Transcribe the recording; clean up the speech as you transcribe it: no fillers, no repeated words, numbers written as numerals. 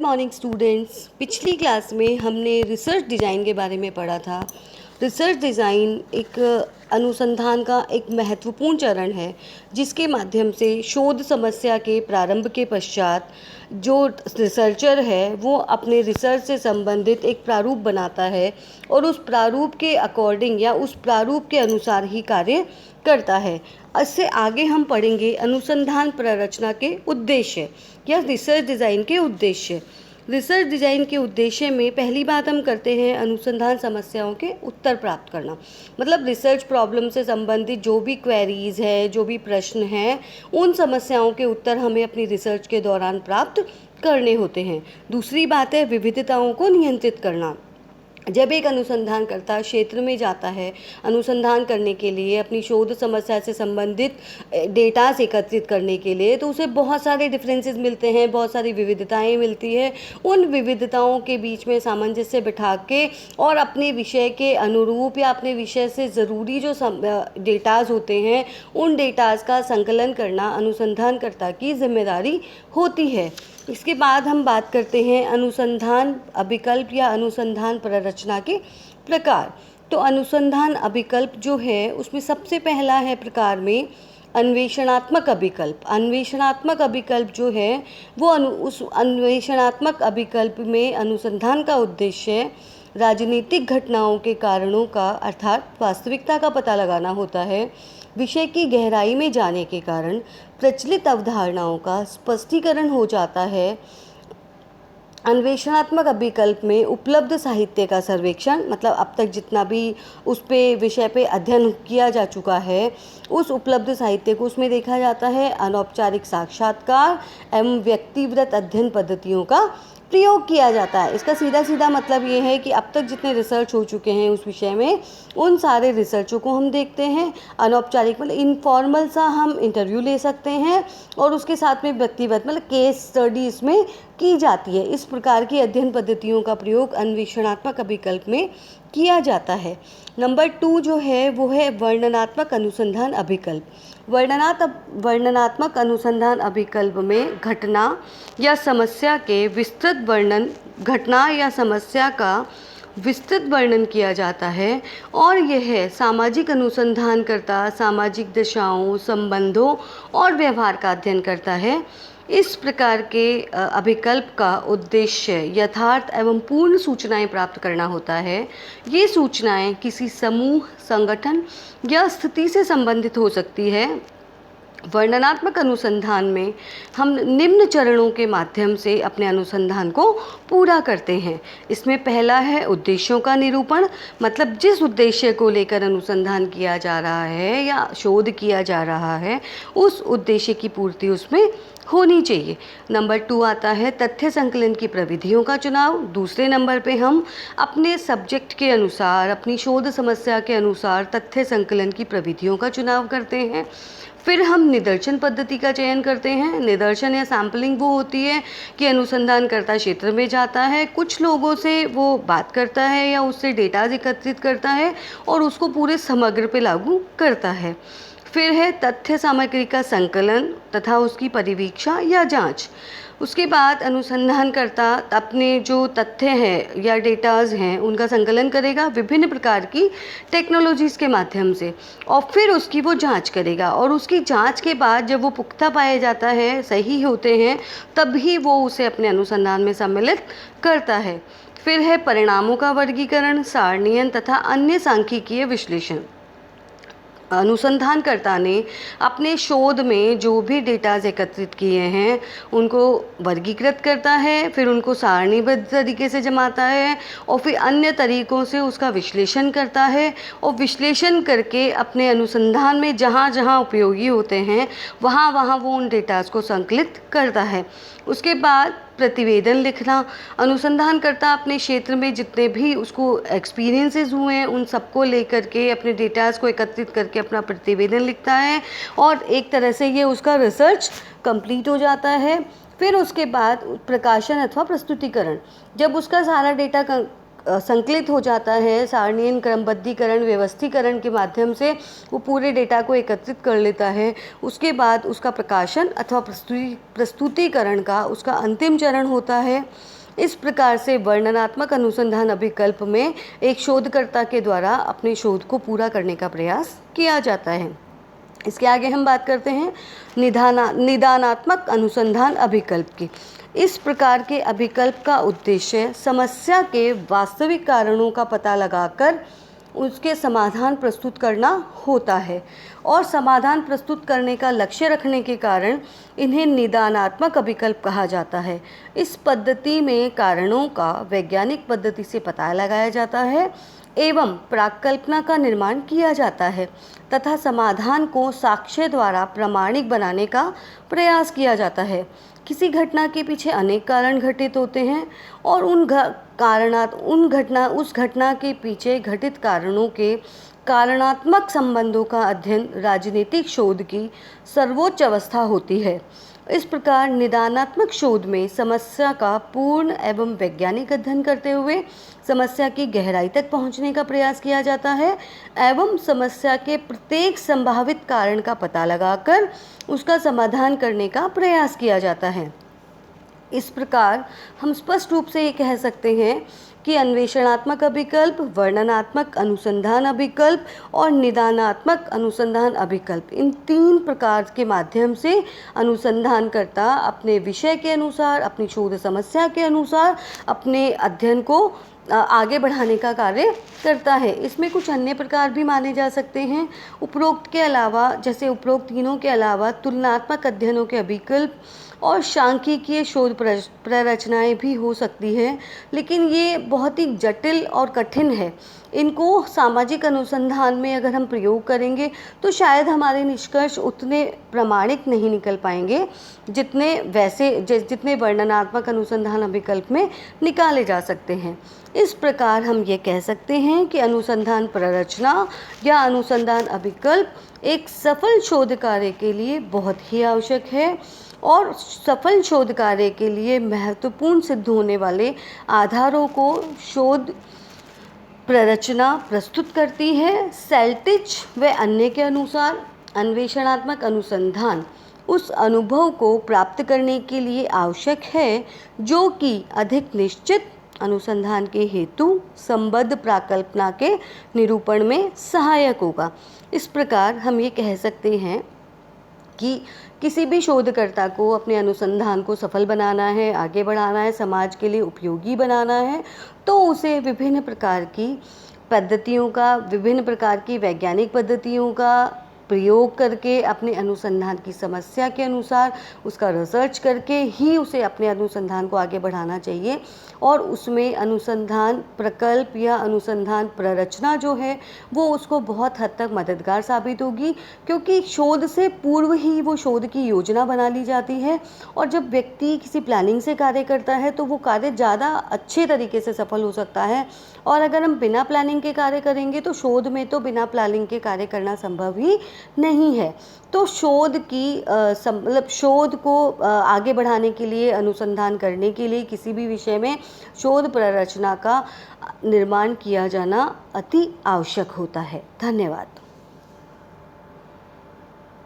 Morning students, पिछली class में हमने रिसर्च डिज़ाइन के बारे में पढ़ा था। रिसर्च डिज़ाइन एक अनुसंधान का एक महत्वपूर्ण चरण है जिसके माध्यम से शोध समस्या के प्रारंभ के पश्चात जो रिसर्चर है वो अपने रिसर्च से संबंधित एक प्रारूप बनाता है और उस प्रारूप के अकॉर्डिंग या उस प्रारूप के अनुसार ही कार्य करता है। इससे आगे हम पढ़ेंगे अनुसंधान प्ररचना के उद्देश्य या रिसर्च डिज़ाइन के उद्देश्य। रिसर्च डिज़ाइन के उद्देश्य में पहली बात हम करते हैं अनुसंधान समस्याओं के उत्तर प्राप्त करना। मतलब रिसर्च प्रॉब्लम से संबंधित जो भी क्वेरीज है, जो भी प्रश्न हैं, उन समस्याओं के उत्तर हमें अपनी रिसर्च के दौरान प्राप्त करने होते हैं। दूसरी बात है विविधताओं को नियंत्रित करना। जब एक अनुसंधानकर्ता क्षेत्र में जाता है अनुसंधान करने के लिए, अपनी शोध समस्या से संबंधित डेटास एकत्रित करने के लिए, तो उसे बहुत सारे डिफरेंसेस मिलते हैं, बहुत सारी विविधताएं मिलती है। उन विविधताओं के बीच में सामंजस्य बिठा के और अपने विषय के अनुरूप या अपने विषय से ज़रूरी जो डेटास होते हैं उन डेटास का संकलन करना अनुसंधानकर्ता की जिम्मेदारी होती है। इसके बाद हम बात करते हैं अनुसंधान अभिकल्प या अनुसंधान प्ररचना के प्रकार। तो अनुसंधान अभिकल्प जो है उसमें सबसे पहला है प्रकार में अन्वेषणात्मक अभिकल्प। अन्वेषणात्मक अभिकल्प जो है वो उस अन्वेषणात्मक अभिकल्प में अनुसंधान का उद्देश्य राजनीतिक घटनाओं के कारणों का अर्थात वास्तविकता का पता लगाना होता है। विषय की गहराई में जाने के कारण प्रचलित अवधारणाओं का स्पष्टीकरण हो जाता है। अन्वेषणात्मक अभिकल्प में उपलब्ध साहित्य का सर्वेक्षण, मतलब अब तक जितना भी उस पे विषय पे अध्ययन किया जा चुका है उस उपलब्ध साहित्य को उसमें देखा जाता है। अनौपचारिक साक्षात्कार एवं व्यक्तिगत अध्ययन पद्धतियों का प्रयोग किया जाता है। इसका सीधा सीधा मतलब ये है कि अब तक जितने रिसर्च हो चुके हैं उस विषय में उन सारे रिसर्चों को हम देखते हैं। अनौपचारिक मतलब इनफॉर्मल सा हम इंटरव्यू ले सकते हैं और उसके साथ में व्यक्तिगत मतलब केस स्टडी इसमें की जाती है। इस प्रकार की अध्ययन पद्धतियों का प्रयोग अन्वेषणात्मक अभिकल्प में किया जाता है। नंबर 2 जो है वो है वर्णनात्मक अनुसंधान अभिकल्प। वर्णनात्मक अनुसंधान अभिकल्प में घटना या समस्या के विस्तृत वर्णन, घटना या समस्या का विस्तृत वर्णन किया जाता है और यह सामाजिक अनुसंधान करता सामाजिक दशाओं, संबंधों और व्यवहार का अध्ययन करता है। इस प्रकार के अभिकल्प का उद्देश्य यथार्थ एवं पूर्ण सूचनाएं प्राप्त करना होता है। ये सूचनाएं किसी समूह, संगठन या स्थिति से संबंधित हो सकती है। वर्णनात्मक अनुसंधान में हम निम्न चरणों के माध्यम से अपने अनुसंधान को पूरा करते हैं। इसमें पहला है उद्देश्यों का निरूपण, मतलब जिस उद्देश्य को लेकर अनुसंधान किया जा रहा है या शोध किया जा रहा है उस उद्देश्य की पूर्ति उसमें होनी चाहिए। नंबर 2 आता है तथ्य संकलन की प्रविधियों का चुनाव। दूसरे नंबर पे हम अपने सब्जेक्ट के अनुसार, अपनी शोध समस्या के अनुसार तथ्य संकलन की प्रविधियों का चुनाव करते हैं। फिर हम निदर्शन पद्धति का चयन करते हैं। निदर्शन या सैम्पलिंग वो होती है कि अनुसंधानकर्ता क्षेत्र में जाता है, कुछ लोगों से वो बात करता है या उससे डेटा एकत्रित करता है और उसको पूरे समग्र पे लागू करता है। फिर है तथ्य सामग्री का संकलन तथा उसकी परिवीक्षा या जांच। उसके बाद अनुसंधानकर्ता अपने जो तथ्य हैं या डेटाज हैं उनका संकलन करेगा विभिन्न प्रकार की टेक्नोलॉजीज़ के माध्यम से और फिर उसकी वो जांच करेगा और उसकी जांच के बाद जब वो पुख्ता पाया जाता है, सही होते हैं, तभी वो उसे अपने अनुसंधान में सम्मिलित करता है। फिर है परिणामों का वर्गीकरण, सारणीयन तथा अन्य सांख्यिकीय विश्लेषण। अनुसंधानकर्ता ने अपने शोध में जो भी डेटाज एकत्रित किए हैं उनको वर्गीकृत करता है, फिर उनको सारणीबद्ध तरीके से जमाता है और फिर अन्य तरीकों से उसका विश्लेषण करता है और विश्लेषण करके अपने अनुसंधान में जहाँ जहाँ उपयोगी होते हैं वहाँ वहाँ वो उन डेटाज को संकलित करता है। उसके बाद प्रतिवेदन लिखना। अनुसंधानकर्ता अपने क्षेत्र में जितने भी उसको एक्सपीरियंसेस हुए हैं उन सबको लेकर के अपने डेटाज को एकत्रित करके अपना प्रतिवेदन लिखता है और एक तरह से ये उसका रिसर्च कंप्लीट हो जाता है। फिर उसके बाद प्रकाशन अथवा प्रस्तुतिकरण। जब उसका सारा डेटा संकलित हो जाता है, सारणीन क्रमबद्धीकरण व्यवस्थीकरण के माध्यम से वो पूरे डेटा को एकत्रित कर लेता है। उसके बाद उसका प्रकाशन अथवा प्रस्तुतिकरण का उसका अंतिम चरण होता है। इस प्रकार से वर्णनात्मक अनुसंधान अभिकल्प में एक शोधकर्ता के द्वारा अपने शोध को पूरा करने का प्रयास किया जाता है। इसके आगे हम बात करते हैं निदानात्मक अनुसंधान अभिकल्प की। इस प्रकार के अभिकल्प का उद्देश्य समस्या के वास्तविक कारणों का पता लगाकर उसके समाधान प्रस्तुत करना होता है, और समाधान प्रस्तुत करने का लक्ष्य रखने के कारण इन्हें निदानात्मक अभिकल्प कहा जाता है। इस पद्धति में कारणों का वैज्ञानिक पद्धति से पता लगाया जाता है एवं प्राकल्पना का निर्माण किया जाता है तथा समाधान को साक्ष्य द्वारा प्रामाणिक बनाने का प्रयास किया जाता है। किसी घटना के पीछे अनेक कारण घटित होते हैं और उस घटना के पीछे घटित कारणों के कारणात्मक संबंधों का अध्ययन राजनीतिक शोध की सर्वोच्च अवस्था होती है। इस प्रकार निदानात्मक शोध में समस्या का पूर्ण एवं वैज्ञानिक अध्ययन करते हुए समस्या की गहराई तक पहुंचने का प्रयास किया जाता है एवं समस्या के प्रत्येक संभावित कारण का पता लगाकर उसका समाधान करने का प्रयास किया जाता है। इस प्रकार हम स्पष्ट रूप से ये कह सकते हैं कि अन्वेषणात्मक अभिकल्प, वर्णनात्मक अनुसंधान अभिकल्प और निदानात्मक अनुसंधान अभिकल्प, इन 3 प्रकार के माध्यम से अनुसंधानकर्ता अपने विषय के अनुसार, अपनी शोध समस्या के अनुसार अपने अध्ययन को आगे बढ़ाने का कार्य करता है। इसमें कुछ अन्य प्रकार भी माने जा सकते हैं। उपरोक्त के अलावा, जैसे उपरोक्त तीनों के अलावा तुलनात्मक अध्ययनों के अभिकल्प और सांख्यिकीय शोध प्ररचनाएं भी हो सकती हैं, लेकिन ये बहुत ही जटिल और कठिन है। इनको सामाजिक अनुसंधान में अगर हम प्रयोग करेंगे तो शायद हमारे निष्कर्ष उतने प्रामाणिक नहीं निकल पाएंगे जितने वर्णनात्मक अनुसंधान अभिकल्प में निकाले जा सकते हैं। इस प्रकार हम ये कह सकते हैं कि अनुसंधान प्ररचना या अनुसंधान अभिकल्प एक सफल शोध कार्य के लिए बहुत ही आवश्यक है और सफल शोध कार्य के लिए महत्वपूर्ण सिद्ध होने वाले आधारों को शोध प्ररचना प्रस्तुत करती है। सेल्टिच व अन्य के अनुसार अन्वेषणात्मक अनुसंधान उस अनुभव को प्राप्त करने के लिए आवश्यक है जो कि अधिक निश्चित अनुसंधान के हेतु संबद्ध प्राकल्पना के निरूपण में सहायक होगा। इस प्रकार हम ये कह सकते हैं कि किसी भी शोधकर्ता को अपने अनुसंधान को सफल बनाना है, आगे बढ़ाना है, समाज के लिए उपयोगी बनाना है, तो उसे विभिन्न प्रकार की पद्धतियों का, विभिन्न प्रकार की वैज्ञानिक पद्धतियों का प्रयोग करके अपने अनुसंधान की समस्या के अनुसार उसका रिसर्च करके ही उसे अपने अनुसंधान को आगे बढ़ाना चाहिए। और उसमें अनुसंधान प्रकल्प या अनुसंधान प्ररचना जो है वो उसको बहुत हद तक मददगार साबित होगी, क्योंकि शोध से पूर्व ही वो शोध की योजना बना ली जाती है और जब व्यक्ति किसी प्लानिंग से कार्य करता है तो वो कार्य ज़्यादा अच्छे तरीके से सफल हो सकता है। और अगर हम बिना प्लानिंग के कार्य करेंगे तो शोध में तो बिना प्लानिंग के कार्य करना संभव ही नहीं है। तो शोध को आगे बढ़ाने के लिए, अनुसंधान करने के लिए किसी भी विषय में शोध प्ररचना का निर्माण किया जाना अति आवश्यक होता है। धन्यवाद।